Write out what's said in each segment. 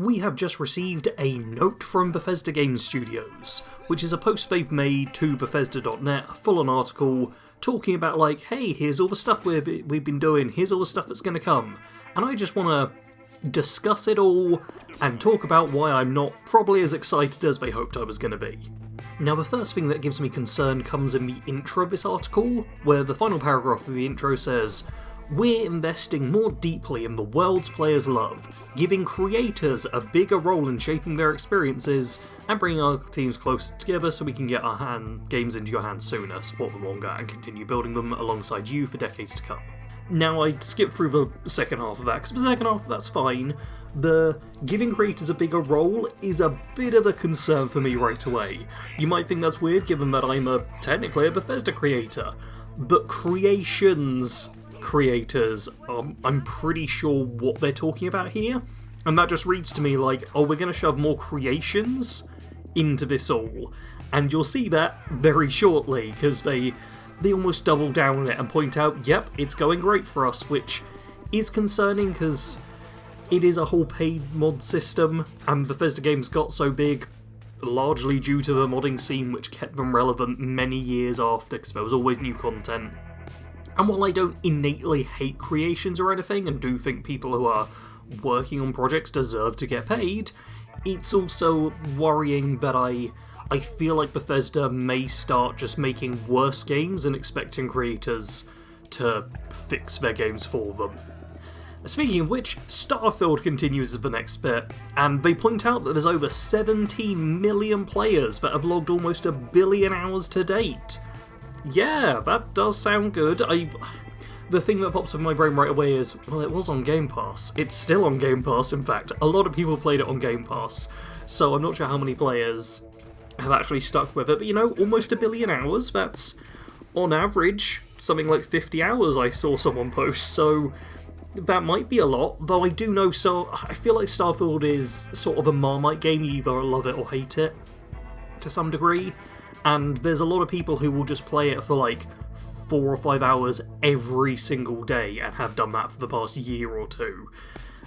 We have just received a note from Bethesda Game Studios, which is a post they've made to Bethesda.net, a full-on article talking about like, hey, here's all the stuff we've been doing, here's all the stuff that's going to come. And I just want to discuss it all and talk about why I'm not probably as excited as they hoped I was going to be. Now, the first thing that gives me concern comes in the intro of this article, where the final paragraph of the intro says, "We're investing more deeply in the worlds players love, giving creators a bigger role in shaping their experiences, and bringing our teams closer together so we can get our games into your hands sooner, support them longer, and continue building them alongside you for decades to come." Now, I skipped through the second half of that, because the second half of that's fine. The giving creators a bigger role is a bit of a concern for me right away. You might think that's weird, given that I'm technically a Bethesda creator, but creations creators, I'm pretty sure what they're talking about here, and that just reads to me like, oh, we're going to shove more creations into this all, and you'll see that very shortly, because they almost double down on it and point out, yep, it's going great for us, which is concerning, because it is a whole paid mod system, and Bethesda games got so big largely due to the modding scene, which kept them relevant many years after, because there was always new content. And while I don't innately hate creations or anything, and do think people who are working on projects deserve to get paid, it's also worrying that I feel like Bethesda may start just making worse games and expecting creators to fix their games for them. Speaking of which, Starfield continues as the next bit, and they point out that there's over 17 million players that have logged almost 1 billion hours to date. Yeah, that does sound good. The thing that pops up in my brain right away is, well, it was on Game Pass. It's still on Game Pass, in fact. A lot of people played it on Game Pass, so I'm not sure how many players have actually stuck with it, but you know, almost 1 billion hours, that's, on average, something like 50 hours I saw someone post, so that might be a lot, though I do know, so I feel like Starfield is sort of a Marmite game, you either love it or hate it, to some degree. And there's a lot of people who will just play it for like 4 or 5 hours every single day and have done that for the past year or two.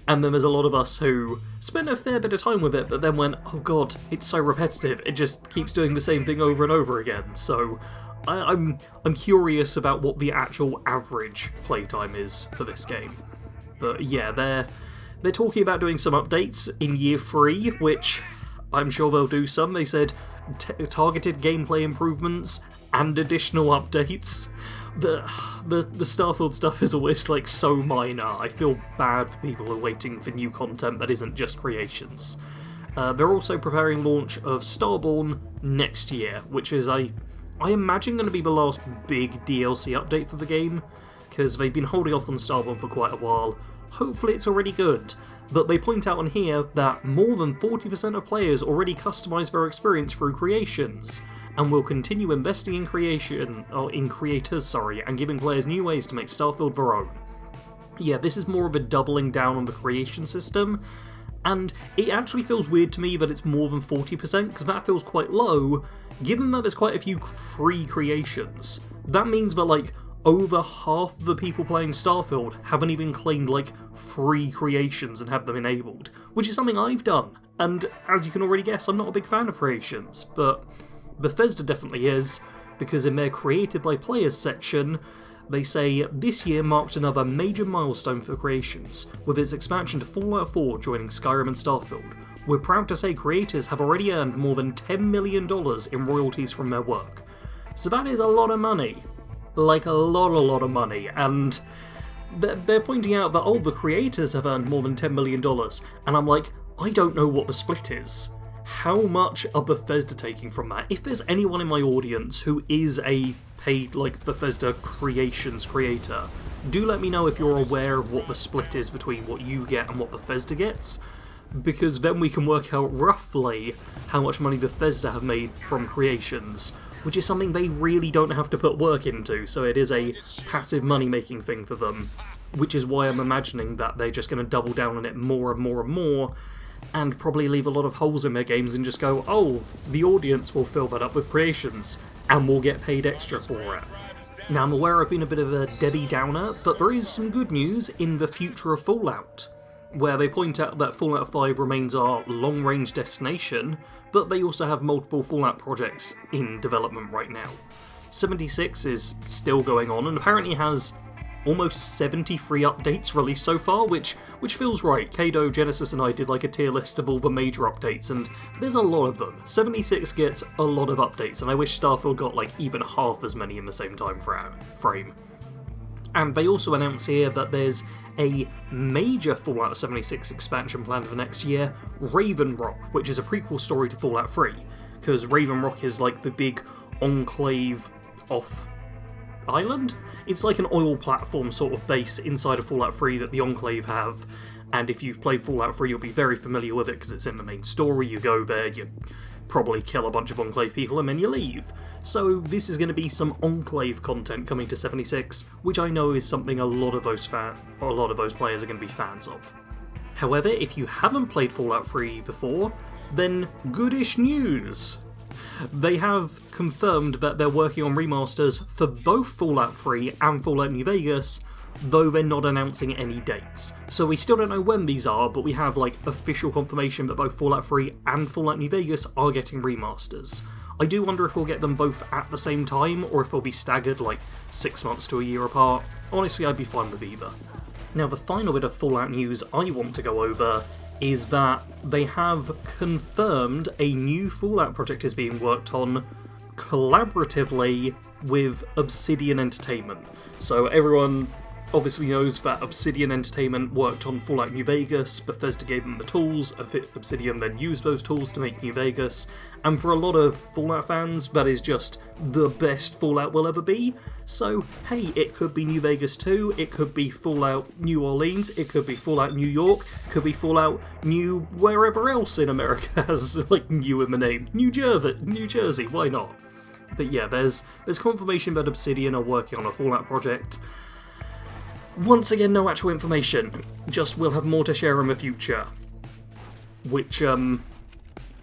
And then there's a lot of us who spend a fair bit of time with it, but then went, oh god, it's so repetitive, it just keeps doing the same thing over and over again. So I'm curious about what the actual average playtime is for this game. But yeah, they're talking about doing some updates in year 3, which I'm sure they'll do some. They said targeted gameplay improvements and additional updates. The Starfield stuff is always like so minor. I feel bad for people who are waiting for new content that isn't just creations. They're also preparing launch of Starborn next year, which is I imagine going to be the last big DLC update for the game, because they've been holding off on Starborn for quite a while. Hopefully it's already good. But they point out on here that more than 40% of players already customize their experience through creations, and will continue investing in creators, and giving players new ways to make Starfield their own. Yeah, this is more of a doubling down on the creation system, and it actually feels weird to me that it's more than 40%, because that feels quite low, given that there's quite a few free creations. That means that, like, over half the people playing Starfield haven't even claimed, like, free creations and have them enabled, which is something I've done, and as you can already guess, I'm not a big fan of creations, but Bethesda definitely is, because in their Created by Players section, they say, this year marked another major milestone for creations, with its expansion to Fallout 4 joining Skyrim and Starfield. We're proud to say creators have already earned more than $10 million in royalties from their work. So that is a lot of money. Like, a lot of money, and they're pointing out that, oh, the creators have earned more than $10 million, and I'm like, I don't know what the split is. How much are Bethesda taking from that? If there's anyone in my audience who is a paid, like, Bethesda creations creator, do let me know if you're aware of what the split is between what you get and what Bethesda gets, because then we can work out roughly how much money Bethesda have made from creations, which is something they really don't have to put work into, so it is a passive money-making thing for them, which is why I'm imagining that they're just going to double down on it more and more and more, and probably leave a lot of holes in their games and just go, oh, the audience will fill that up with creations, and we'll get paid extra for it. Now, I'm aware I've been a bit of a Debbie Downer, but there is some good news in the future of Fallout. where they point out that Fallout 5 remains our long-range destination, but they also have multiple Fallout projects in development right now. 76 is still going on, and apparently has almost 73 updates released so far, which feels right. Kado, Genesis, and I did like a tier list of all the major updates, and there's a lot of them. 76 gets a lot of updates, and I wish Starfield got like even half as many in the same time frame. And they also announced here that there's a major Fallout 76 expansion planned for next year, Raven Rock, which is a prequel story to Fallout 3, because Raven Rock is like the big enclave off island? It's like an oil platform sort of base inside of Fallout 3 that the Enclave have, and if you've played Fallout 3 you'll be very familiar with it because it's in the main story. You go there, you probably kill a bunch of Enclave people, and then you leave. So this is going to be some Enclave content coming to 76, which I know is something a lot of those players are going to be fans of. However, if you haven't played Fallout 3 before, then goodish news! They have confirmed that they're working on remasters for both Fallout 3 and Fallout New Vegas, though they're not announcing any dates. So we still don't know when these are, but we have like official confirmation that both Fallout 3 and Fallout New Vegas are getting remasters. I do wonder if we'll get them both at the same time, or if they'll be staggered like 6 months to a year apart. Honestly, I'd be fine with either. Now, the final bit of Fallout news I want to go over is that they have confirmed a new Fallout project is being worked on collaboratively with Obsidian Entertainment. So everyone obviously knows that Obsidian Entertainment worked on Fallout New Vegas, Bethesda gave them the tools, Obsidian then used those tools to make New Vegas, and for a lot of Fallout fans, that is just the best Fallout will ever be. So, hey, it could be New Vegas 2, it could be Fallout New Orleans, it could be Fallout New York, it could be Fallout New wherever else in America has, like, new in the name. New Jersey, why not? But yeah, there's confirmation that Obsidian are working on a Fallout project. Once again, no actual information, just we'll have more to share in the future. Which,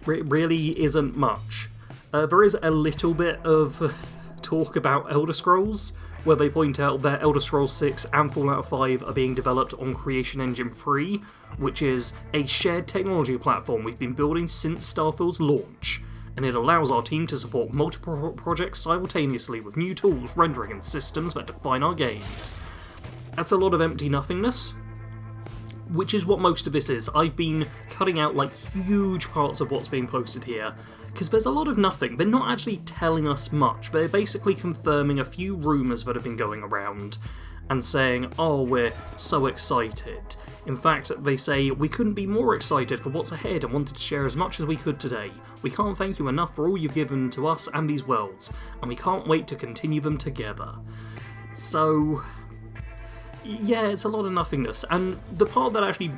really isn't much. There is a little bit of talk about Elder Scrolls, where they point out that Elder Scrolls 6 and Fallout 5 are being developed on Creation Engine 3, which is a shared technology platform we've been building since Starfield's launch, and it allows our team to support multiple projects simultaneously with new tools, rendering, and systems that define our games. That's a lot of empty nothingness, which is what most of this is. I've been cutting out like huge parts of what's being posted here, because there's a lot of nothing. They're not actually telling us much. They're basically confirming a few rumours that have been going around, and saying, oh, we're so excited. In fact, they say, we couldn't be more excited for what's ahead and wanted to share as much as we could today. We can't thank you enough for all you've given to us and these worlds, and we can't wait to continue them together. So, yeah, it's a lot of nothingness, and the part that actually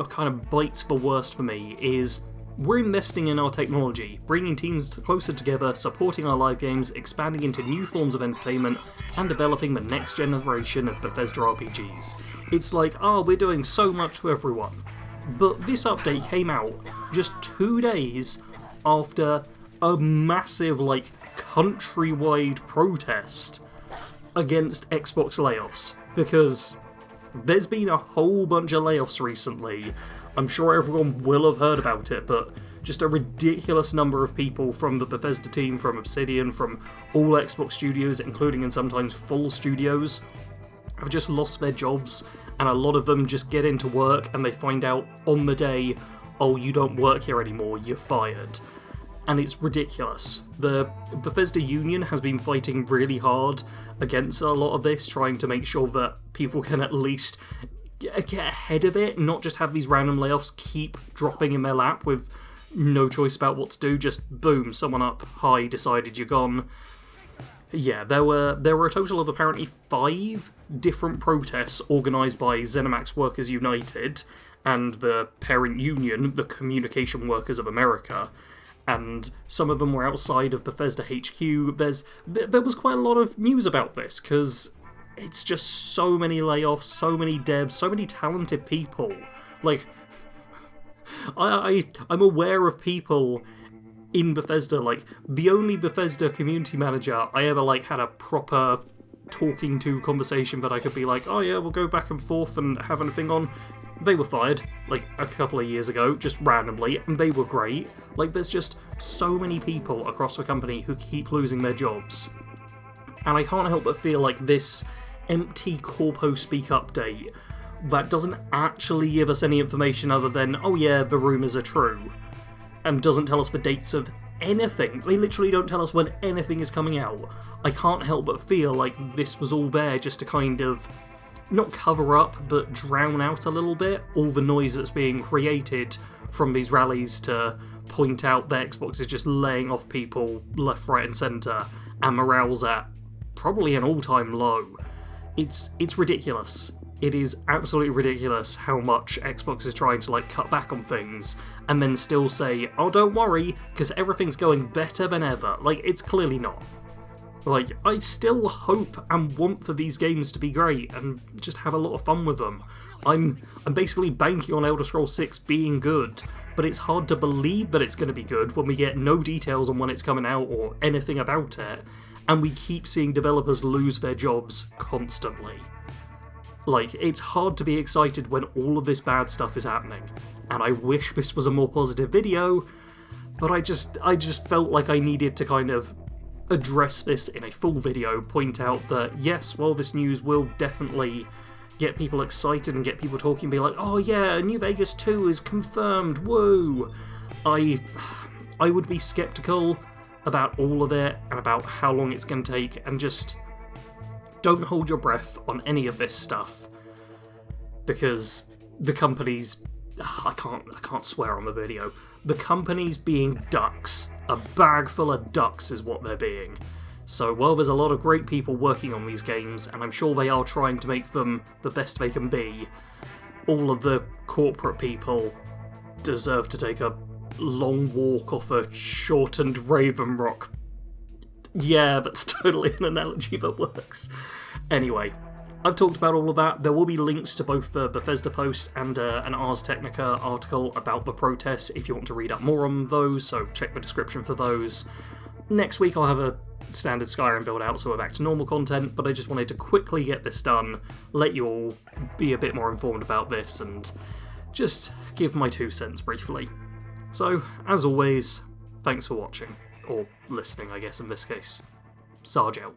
kind of bites the worst for me is we're investing in our technology, bringing teams closer together, supporting our live games, expanding into new forms of entertainment, and developing the next generation of Bethesda RPGs. It's like, oh, we're doing so much for everyone. But this update came out just 2 days after a massive, like, countrywide protest against Xbox layoffs, because there's been a whole bunch of layoffs recently. I'm sure everyone will have heard about it, but just a ridiculous number of people from the Bethesda team, from Obsidian, from all Xbox studios, including and sometimes full studios, have just lost their jobs, and a lot of them just get into work and they find out on the day, oh, you don't work here anymore, you're fired. And it's ridiculous. The Bethesda union has been fighting really hard against a lot of this, trying to make sure that people can at least get ahead of it, not just have these random layoffs keep dropping in their lap with no choice about what to do, just boom, someone up, hi, decided you're gone. Yeah, there were a total of apparently 5 different protests organised by ZeniMax Workers United and the parent union, the Communication Workers of America, and some of them were outside of Bethesda HQ. There was quite a lot of news about this, because it's just so many layoffs, so many devs, so many talented people. Like, I'm aware of people in Bethesda, like, the only Bethesda community manager I ever, like, had a proper talking to conversation that I could be like, oh yeah, we'll go back and forth and have anything on, they were fired, like, a couple of years ago, just randomly, and they were great. Like, there's just so many people across the company who keep losing their jobs. And I can't help but feel like this empty Corpo Speak update that doesn't actually give us any information other than, oh yeah, the rumours are true, and doesn't tell us the dates of anything. They literally don't tell us when anything is coming out. I can't help but feel like this was all there just to kind of, not cover up, but drown out a little bit all the noise that's being created from these rallies to point out that Xbox is just laying off people left, right and centre, and morale's at probably an all-time low. It's ridiculous. It is absolutely ridiculous how much Xbox is trying to, like, cut back on things, and then still say, oh, don't worry, because everything's going better than ever. Like, it's clearly not. Like, I still hope and want for these games to be great, and just have a lot of fun with them. I'm basically banking on Elder Scrolls 6 being good, but it's hard to believe that it's going to be good when we get no details on when it's coming out or anything about it, and we keep seeing developers lose their jobs constantly. Like, it's hard to be excited when all of this bad stuff is happening, and I wish this was a more positive video, but I just felt like I needed to kind of address this in a full video, point out that, yes, while this news will definitely get people excited and get people talking, be like, oh yeah, New Vegas 2 is confirmed, woo! I would be skeptical about all of it, and about how long it's going to take, and just don't hold your breath on any of this stuff, because the companies, I can't swear on the video, the companies being ducks, a bag full of ducks is what they're being. So while there's a lot of great people working on these games, and I'm sure they are trying to make them the best they can be, all of the corporate people deserve to take a long walk off a shortened Raven Rock. Yeah, that's totally an analogy that works. Anyway, I've talked about all of that. There will be links to both the Bethesda post and an Ars Technica article about the protests if you want to read up more on those, so check the description for those. Next week I'll have a standard Skyrim build out, so we're back to normal content, but I just wanted to quickly get this done, let you all be a bit more informed about this, and just give my 2 cents briefly. So, as always, thanks for watching. Or listening, I guess, in this case. Sarge out.